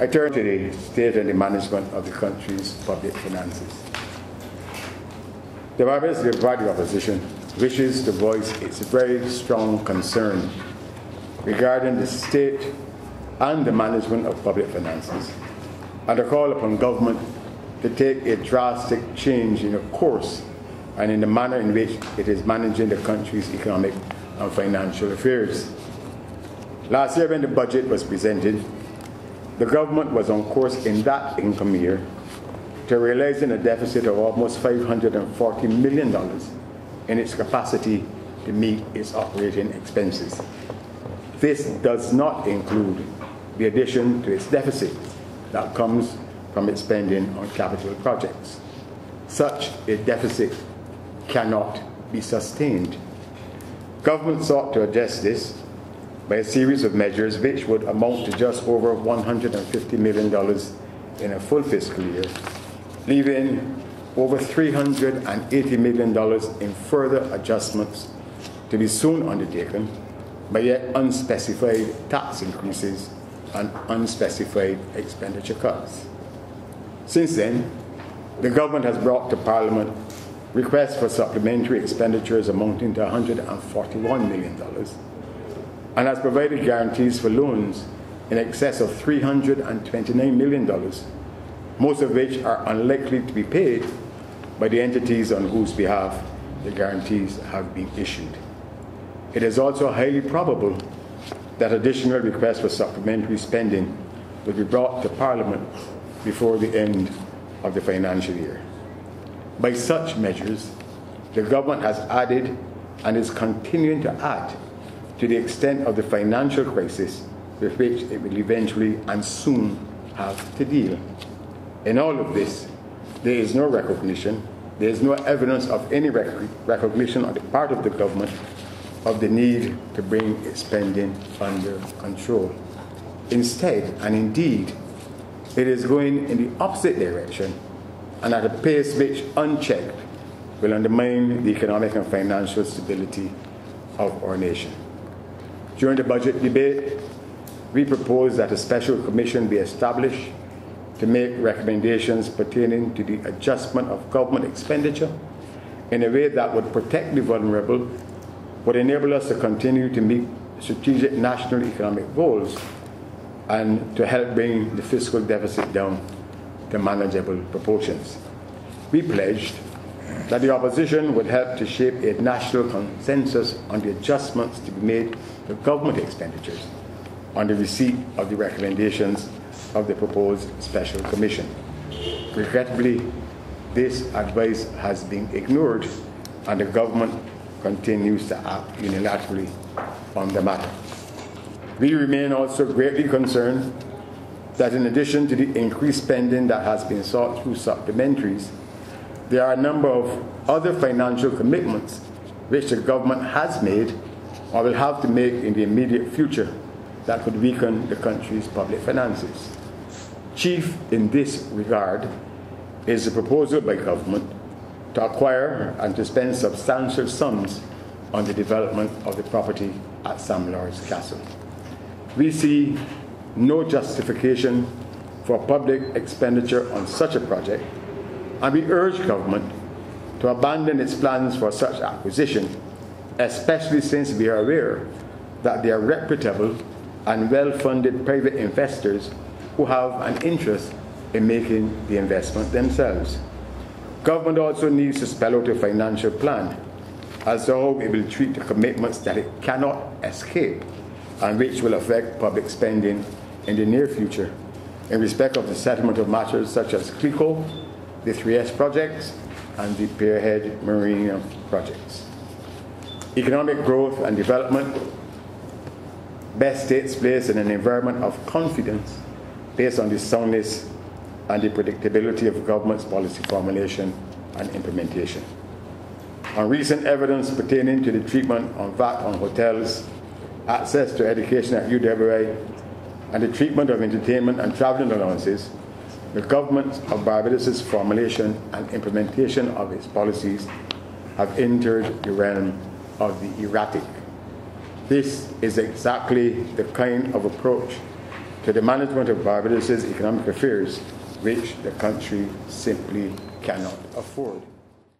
I turn to the state and the management of the country's public finances. The Barbados Democratic Opposition wishes to voice its very strong concern regarding the state and the management of public finances, and to call upon government to take a drastic change in the course and in the manner in which it is managing the country's economic and financial affairs. Last year, when the budget was presented, the government was on course in that income year to realizing a deficit of almost $540 million in its capacity to meet its operating expenses. This does not include the addition to its deficit that comes from its spending on capital projects. Such a deficit cannot be sustained. Government sought to address this by a series of measures which would amount to just over $150 million in a full fiscal year, leaving over $380 million in further adjustments to be soon undertaken by yet unspecified tax increases and unspecified expenditure cuts. Since then, the government has brought to Parliament requests for supplementary expenditures amounting to $141 million and has provided guarantees for loans in excess of $329 million, most of which are unlikely to be paid by the entities on whose behalf the guarantees have been issued. It is also highly probable that additional requests for supplementary spending will be brought to Parliament before the end of the financial year. By such measures, the government has added and is continuing to add to the extent of the financial crisis with which it will eventually and soon have to deal. In all of this, there is no recognition, there is no evidence of any recognition on the part of the government of the need to bring its spending under control. Instead, and indeed, it is going in the opposite direction and at a pace which, unchecked, will undermine the economic and financial stability of our nation. During the budget debate, we propose that a special commission be established to make recommendations pertaining to the adjustment of government expenditure in a way that would protect the vulnerable, would enable us to continue to meet strategic national economic goals, and to help bring the fiscal deficit down to manageable proportions. We pledged that the opposition would help to shape a national consensus on the adjustments to be made to government expenditures on the receipt of the recommendations of the proposed special commission. Regrettably, this advice has been ignored and the government continues to act unilaterally on the matter. We remain also greatly concerned that in addition to the increased spending that has been sought through supplementaries, there are a number of other financial commitments which the government has made or will have to make in the immediate future that could weaken the country's public finances. Chief in this regard is the proposal by government to acquire and to spend substantial sums on the development of the property at Sam Lord's Castle. We see no justification for public expenditure on such a project, and we urge government to abandon its plans for such acquisition, especially since we are aware that there are reputable and well-funded private investors who have an interest in making the investment themselves. Government also needs to spell out a financial plan as to how it will treat the commitments that it cannot escape and which will affect public spending in the near future in respect of the settlement of matters such as CLICO, the 3S projects, and the Pierhead Marina projects. Economic growth and development best takes place in an environment of confidence based on the soundness and the predictability of government's policy formulation and implementation. On recent evidence pertaining to the treatment on VAT on hotels, access to education at UWI, and the treatment of entertainment and travelling allowances, the government of Barbados' formulation and implementation of its policies have entered the realm of the erratic. This is exactly the kind of approach to to the management of Barbados' economic affairs, which the country simply cannot afford.